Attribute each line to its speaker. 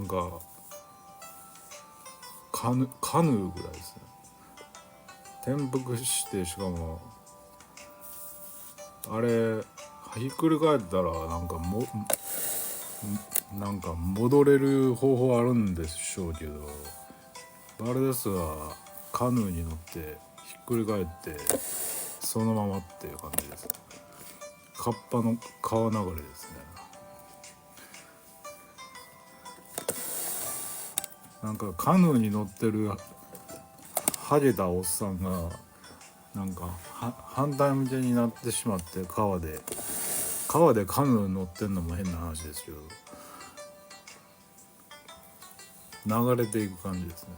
Speaker 1: なんかカヌーぐらいですね。転覆して、しかもあれひっくり返ったらなんか戻れる方法あるんでしょうけど、バルデスはカヌーに乗ってひっくり返ってそのままっていう感じです。カッパの川流れですね。なんかカヌーに乗ってるハゲたおっさんがなんか反対向きになってしまって、川でカヌー乗ってんのも変な話ですけど、流れていく感じですね。